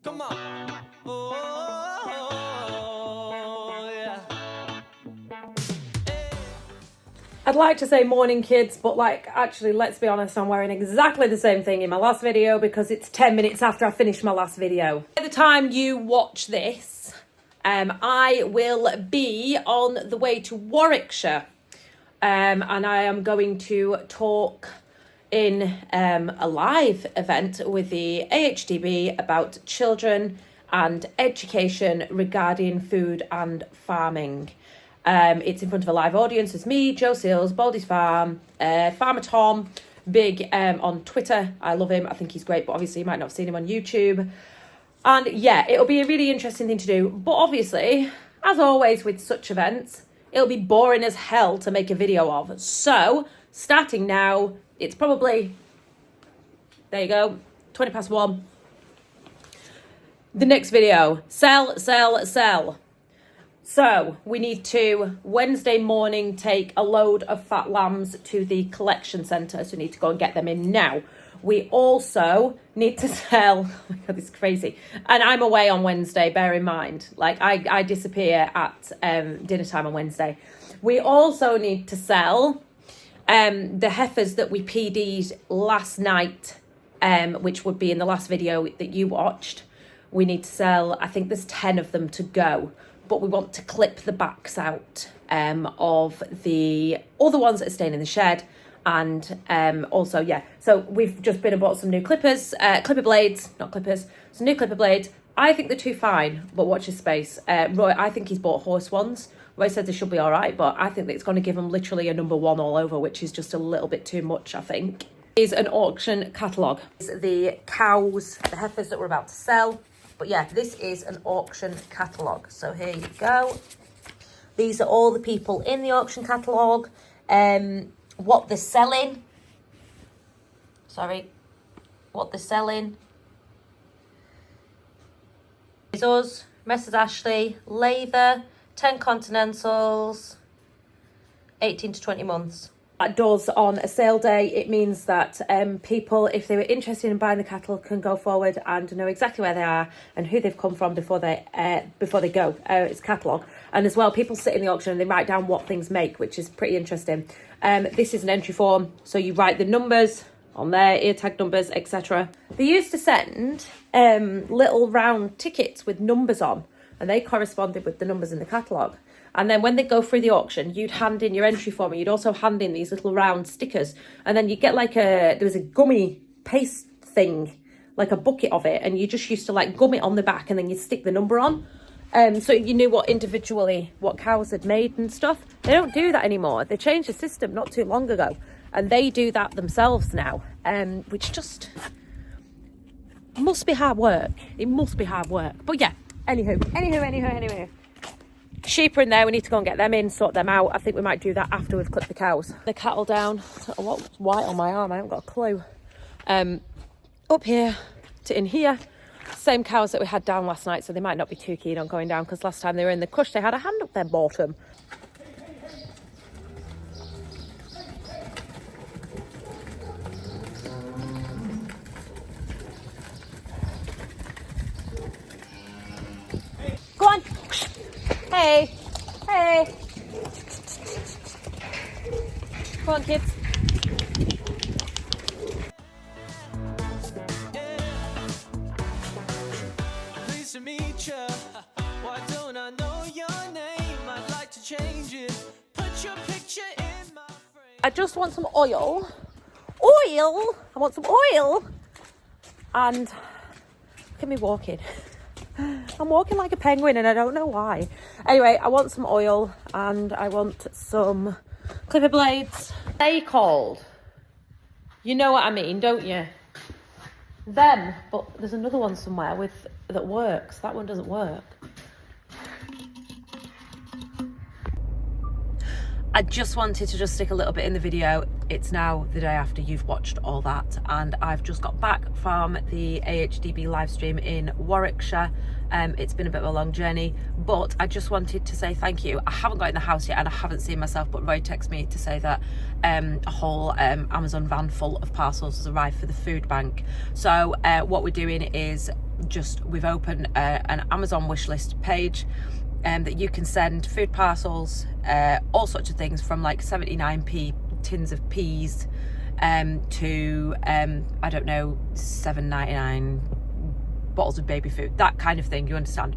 Come on. Oh, yeah. I'd like to say morning kids, but like actually let's be honest, I'm wearing exactly the same thing in my last video because it's 10 minutes after I finished my last video. By the time you watch this, I will be on the way to Warwickshire, and I am going to talk in a live event with the AHDB about children and education regarding food and farming. It's in front of a live audience. It's me, Joe Seals, Baldy's Farm, Farmer Tom, big on Twitter. I love him. I think he's great, but obviously you might not have seen him on YouTube. And yeah, it'll be a really interesting thing to do. But obviously, as always with such events, it'll be boring as hell to make a video of. So, starting now, it's probably, there you go, 20 past 1. The next video, sell. So we need to, Wednesday morning, take a load of fat lambs to the collection centre. So we need to go and get them in now. We also need to sell, oh my God, this is crazy. And I'm away on Wednesday, bear in mind. Like I disappear at dinner time on Wednesday. We also need to sell the heifers that we PD'd last night, which would be in the last video that you watched. We need to sell, I think there's 10 of them to go, but we want to clip the backs out of the other ones that are staying in the shed. And also, yeah, so we've just been and bought some new clippers, clipper blades, not clippers, some new clipper blades. I think they're too fine, but watch his space. Roy, I think he's bought horse ones. Roy said they should be all right, but I think that it's going to give him literally a number 1 all over, which is just a little bit too much, I think. Is an auction catalogue. The cows, the heifers that we're about to sell. But yeah, this is an auction catalogue. So here you go. These are all the people in the auction catalogue. What they're selling. Sorry. What they're selling. Is us, Messrs Ashley, Laitha, 10 Continentals, 18 to 20 months. That does on a sale day. It means that people, if they were interested in buying the cattle, can go forward and know exactly where they are and who they've come from before they go. It's catalogue. And as well, people sit in the auction and they write down what things make, which is pretty interesting. This is an entry form, so you write the numbers on there, ear tag numbers, etc. They used to send little round tickets with numbers on, and they corresponded with the numbers in the catalogue. And then when they go through the auction, you'd hand in your entry form, and you'd also hand in these little round stickers. And then you get like there was a gummy paste thing, like a bucket of it, and you just used to like gum it on the back, and then you'd stick the number on. So you knew what cows had made and stuff. They don't do that anymore. They changed the system not too long ago, and they do that themselves now, which just must be hard work. It must be hard work. But yeah, anywho. Sheep are in there. We need to go and get them in, sort them out. I think we might do that after we've clipped the cows. The cattle down. What's white on my arm? I haven't got a clue. Up here to in here. Same cows that we had down last night, so they might not be too keen on going down because last time they were in the cush, they had a hand up their bottom. Go on. Hey. Come on, kids. Pleased to meet ya. Why don't I know your name? I'd like to change it. Put your picture in my frame. I just want some oil. I want some oil. And look at me walking. I'm walking like a penguin and I don't know why. Anyway, I want some oil and I want some clipper blades. What are they called? You know what I mean, don't you? Them, but there's another one somewhere that works. That one doesn't work. I just wanted to stick a little bit in the video. It's now the day after you've watched all that, and I've just got back from the AHDB live stream in Warwickshire. It's been a bit of a long journey, but I just wanted to say thank you. I haven't got in the house yet and I haven't seen myself, but Roy texted me to say that a whole Amazon van full of parcels has arrived for the food bank. So what we're doing is we've opened an Amazon wish list page that you can send food parcels, all sorts of things, from like 79p tins of peas to I don't know, 7.99 bottles of baby food, that kind of thing, you understand.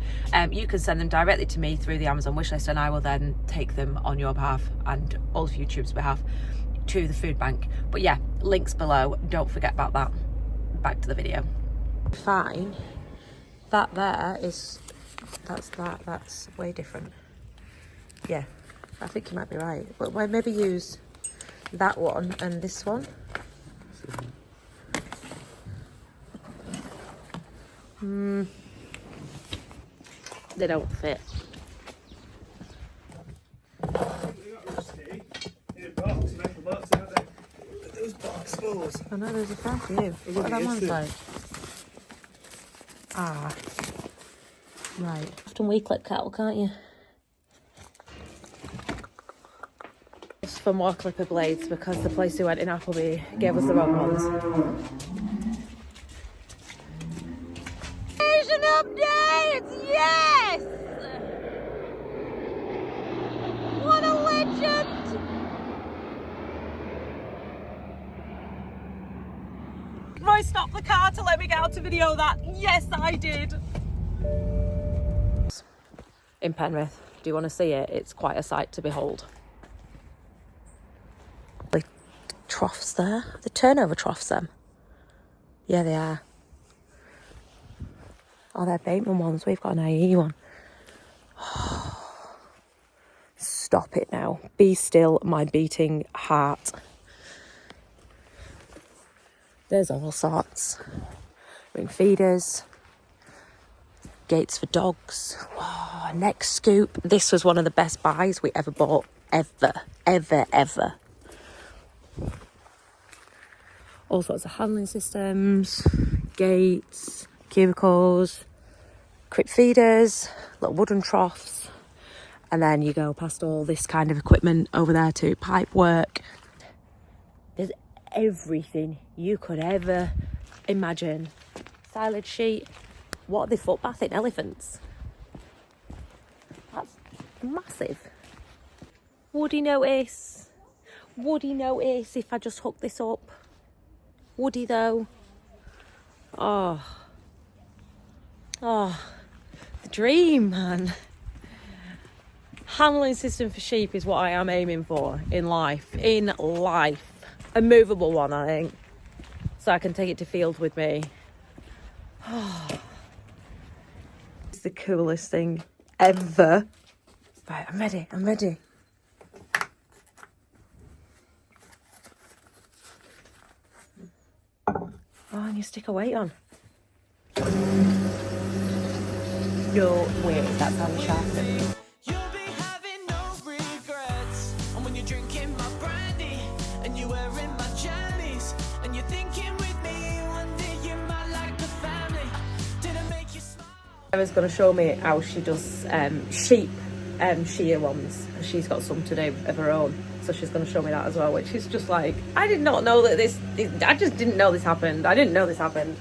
You can send them directly to me through the Amazon wishlist, and I will then take them on your behalf and all of YouTube's behalf to the food bank. But yeah, links below, don't forget about that. Back to the video. Fine, that there is, that's way different. Yeah, I think you might be right, but we'll maybe use that one and this one. They don't fit. I know there's a fair few. What are that ones like? Ah, right. Often we clip cattle, can't you? For more clipper blades, because the place we went in Appleby gave us the wrong ones. Version updates! Yes! What a legend! Roy stopped the car to let me get out to video that. Yes, I did. In Penrith, do you want to see it? It's quite a sight to behold. The troughs there, the turnover troughs them. Yeah, they are. Oh, they're Bateman ones. We've got an IE one. Stop it now. Be still, my beating heart. There's all sorts. Ring feeders. Gates for dogs. Oh, neck scoop. This was one of the best buys we ever bought. Ever. All sorts of handling systems. Gates. Cubicles. Crib feeders. Little wooden troughs. And then you go past all this kind of equipment over there to pipe work. There's everything you could ever imagine. Silage sheet. What are they foot bathing elephants? That's massive. Would he notice? Would he notice if I just hooked this up? Would he though? Oh, the dream, man. Handling system for sheep is what I am aiming for in life. A movable one, I think, so I can take it to field with me. It's the coolest thing ever. Right, I'm ready. Oh, and you stick a weight on. No way, that's how we sharpen it. You'll be having no regrets. And when you're drinking my brandy and you're wearing my jammies and you're thinking with me, one day you might like the family. Didn't make you smile. Emma's going to show me how she does sheep shear ones. She's got some to do of her own, so she's going to show me that as well, which is just like, I did not know that I just didn't know this happened. I didn't know this happened.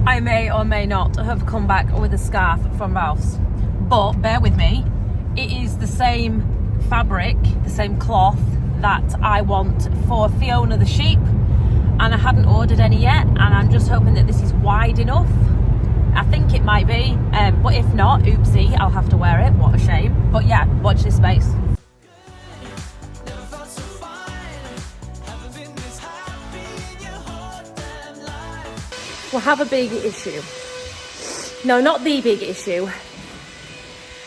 I may or may not have come back with a scarf from Relphs, but bear with me, it is the same fabric, the same cloth that I want for Fiona the sheep, and I hadn't ordered any yet, and I'm just hoping that this is wide enough. I think it might be, but if not, oopsie, I'll have to wear it. What a shame. But yeah, watch this space. We'll have a big issue. No, not the big issue.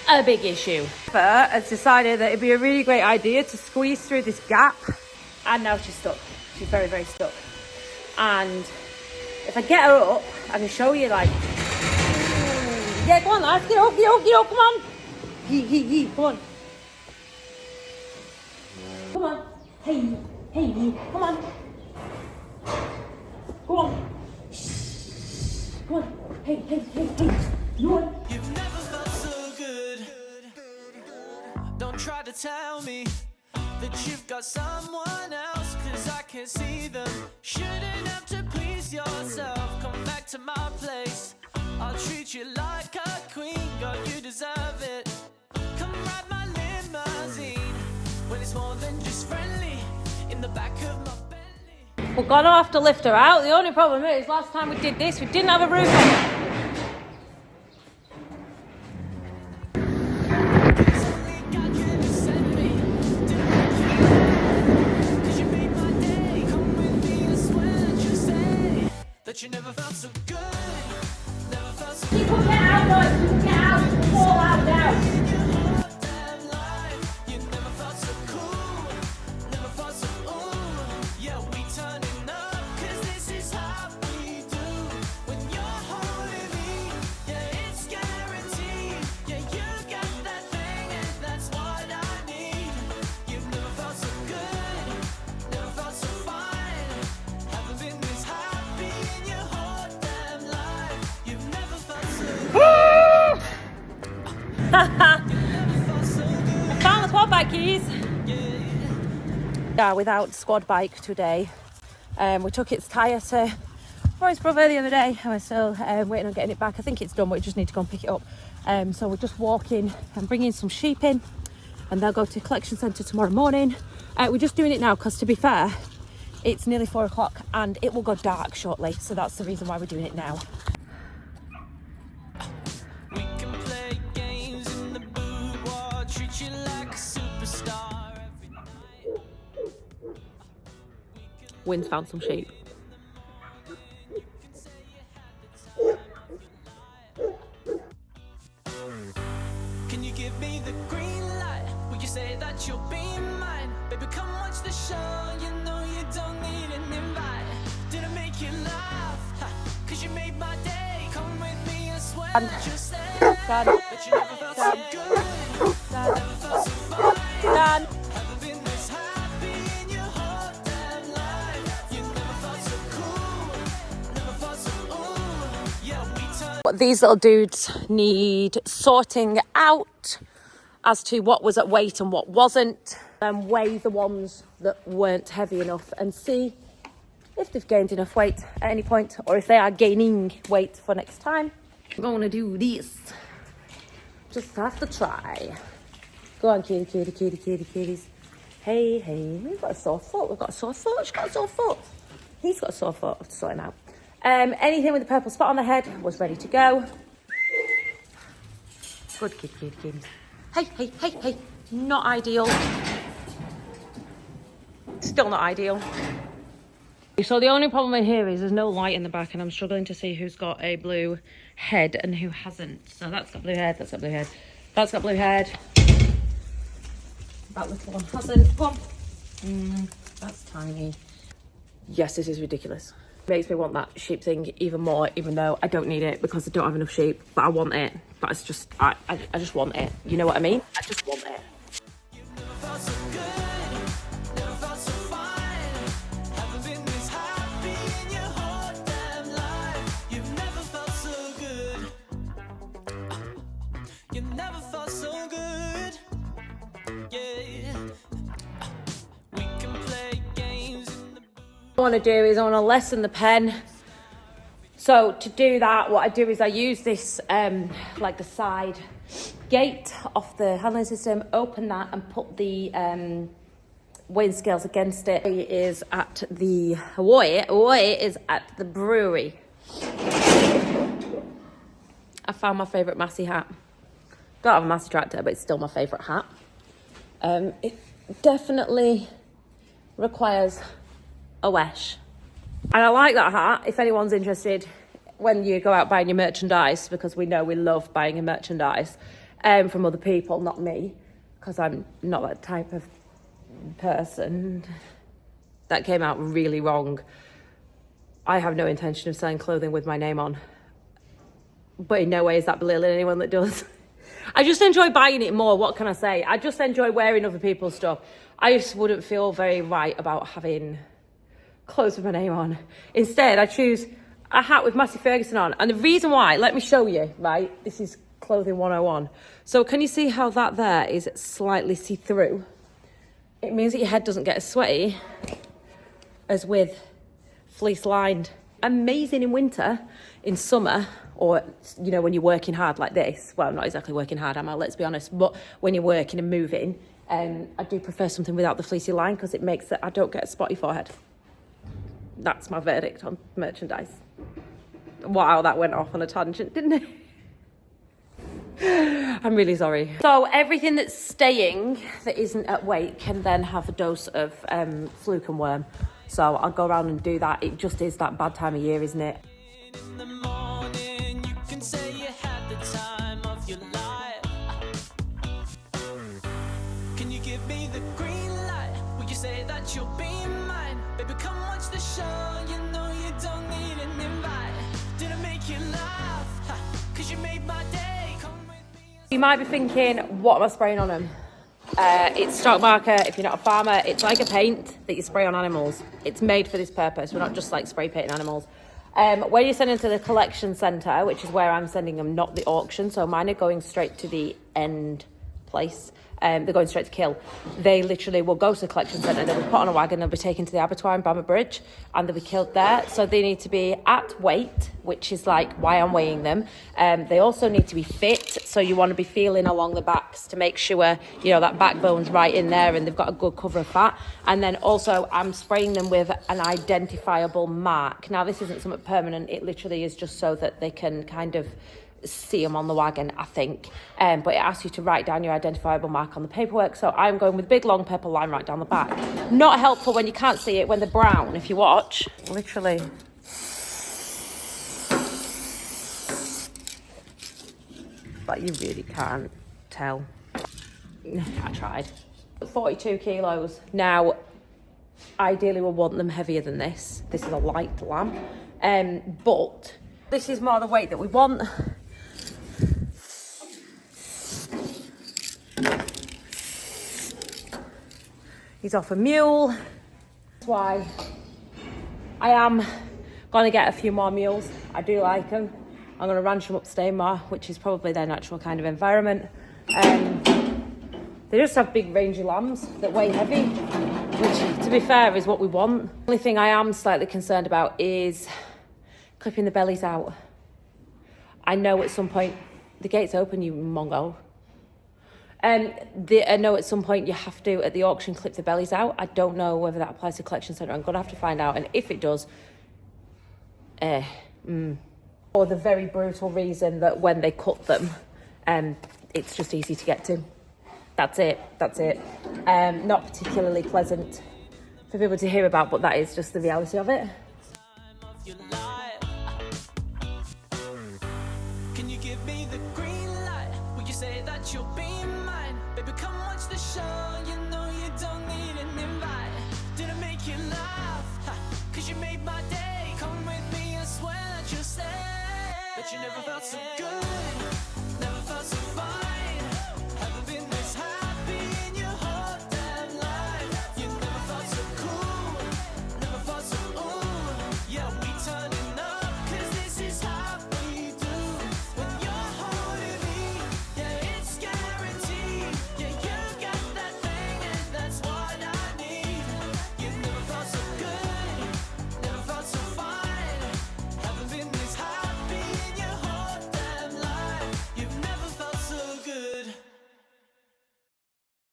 A big issue. Laitha has decided that it'd be a really great idea to squeeze through this gap. And now she's stuck. She's very, very stuck. And if I get her up, I can show you like, yeah, go on, lads, get up, come on. Come on. Come on. Hey, come on. Go on. Come on. Hey. You on. You've never felt so good. Don't try to tell me that you've got someone else, 'cause I can't see them. Shouldn't have to please yourself. Come back to my place. I'll treat you like a queen. God, you deserve it. Come ride my limousine when it's more than just friendly. In the back of my Bentley. We're gonna have to lift her out. The only problem is, last time we did this, we didn't have a roof on it. That you never felt so good, never felt so People get out, boys. People get out. Fall out now. in your whole damn life. You never felt so cool, never felt so ooh. Yeah, we turning up, 'cause this is how we do. When you're holding me, yeah, it's guaranteed. Yeah, you got that thing, and that's what I need. You've never felt so good, never felt so fine. Haven't been this happy in your whole damn life. You've never felt so I found the quad bike keys. Yeah, without squad bike today. We took its tyre to Roy's brother the other day, and we're still waiting on getting it back. I think it's done, but we just need to go and pick it up. So we're just walking and bringing some sheep in, and they'll go to collection centre tomorrow morning. We're just doing it now because, to be fair, it's nearly 4 o'clock and it will go dark shortly. So that's the reason why we're doing it now. We can play games in the boudoir, treat you like a superstar every night. Wynn's found some sheep. Can you give me the green light? Will you say that you'll be mine? Baby, come watch the show. You know you don't need an invite. Did I make you laugh? Ha, 'cause you made my day. Come with me and swear that you'll stay. That you never felt so good. Never felt so fine. Haven't been this happy in your whole damn life. You never felt so cool. Never felt so ooh. Yeah, we turn. But these little dudes need sorting out as to what was at weight and what wasn't, and weigh the ones that weren't heavy enough and see if they've gained enough weight at any point, or if they are gaining weight for next time. I'm gonna do this. Just have to try. Go on, kitties. Hey, we've got a sore foot. She's got a sore foot. He's got a sore foot. I have to sort him out. Anything with a purple spot on the head was ready to go. Good kitties. Hey. Not ideal. Still not ideal. So the only problem in here is there's no light in the back, and I'm struggling to see who's got a blue head and who hasn't. So that's got blue head, that's got blue head, that's got blue head. That little one hasn't. Go on. That's tiny. Yes, this is ridiculous. Makes me want that sheep thing even more, even though I don't need it because I don't have enough sheep, but I want it. But it's just, I just want it. You know what I mean? I just want it. Never felt so good, never felt so fine. Haven't been this happy in your whole damn life. You've never felt so good. You never felt so good. Yeah. We can play games in the What I want to do is I want to lessen the pen. So to do that, what I do is I use this like the side gate off the handling system, open that and put the weighing scales against it. It is at the Hawaii is at the brewery. I found my favourite Massey hat. Don't have a Massey tractor, but it's still my favourite hat. It definitely requires a wesh. And I like that hat, if anyone's interested, when you go out buying your merchandise, because we know we love buying your merchandise from other people, not me, because I'm not that type of person. That came out really wrong. I have no intention of selling clothing with my name on. But in no way is that belittling anyone that does. I just enjoy buying it more. What can I say? I just enjoy wearing other people's stuff. I just wouldn't feel very right about having clothes with my name on. Instead, I choose a hat with Massey Ferguson on. And the reason why, let me show you, right? This is clothing 101. So can you see how that there is slightly see-through? It means that your head doesn't get as sweaty as with fleece lined. Amazing in winter. In summer, or, you know, when you're working hard like this. Well, I'm not exactly working hard, am I? Let's be honest. But when you're working and moving, I do prefer something without the fleecy line because it makes it, I don't get a spotty forehead. That's my verdict on merchandise. Wow, that went off on a tangent, didn't it? I'm really sorry. So everything that's staying that isn't at weight can then have a dose of fluke and worm. So I'll go around and do that. It just is that bad time of year, isn't it? In the morning, you can say you had the time of your life. Can you give me the green light? Will you say that you'll be mine? Baby, come watch the show. You know you don't need an invite. Did I make you laugh? Cause you made my day. Come with me. You might be thinking, what am I spraying on them? It's stock marker. If you're not a farmer, it's like a paint that you spray on animals. It's made for this purpose. We're not just like spray painting animals. When you send them to the collection centre, which is where I'm sending them, not the auction, so mine are going straight to the end place. They're going straight to kill. They literally will go to the collection centre, they'll be put on a wagon, they'll be taken to the abattoir in Bamber Bridge, and they'll be killed there. So they need to be at weight, which is like why I'm weighing them. They also need to be fit, so you want to be feeling along the backs to make sure, you know, that backbone's right in there and they've got a good cover of fat. And then also I'm spraying them with an identifiable mark. Now this isn't something permanent, it literally is just so that they can kind of see them on the wagon, I think. But it asks you to write down your identifiable mark on the paperwork. So I'm going with a big long purple line right down the back. Not helpful when you can't see it when they're brown, if you watch. Literally. But you really can't tell. I tried. 42 kilos. Now, ideally we'll want them heavier than this. This is a light lamb. But this is more the weight that we want. He's off a mule. That's why I am going to get a few more mules. I do like them. I'm going to ranch them up Stainmore, which is probably their natural kind of environment. They just have big rangy lambs that weigh heavy, which, to be fair, is what we want. The only thing I am slightly concerned about is clipping the bellies out. I know at some point, the gate's open, you mongo. I know at some point you have to, at the auction, clip the bellies out. I don't know whether that applies to collection centre. I'm going to have to find out. And if it does, for the very brutal reason that when they cut them, it's just easy to get to. That's it. Not particularly pleasant for people to hear about, but that is just the reality of it. Can you give me the green light? Will you say that you'll be mine? Baby, come watch the show. You know you don't need an invite. Did I make you laugh? Cause you made my day. Come with me, I swear that you'll stay. But you never felt so good.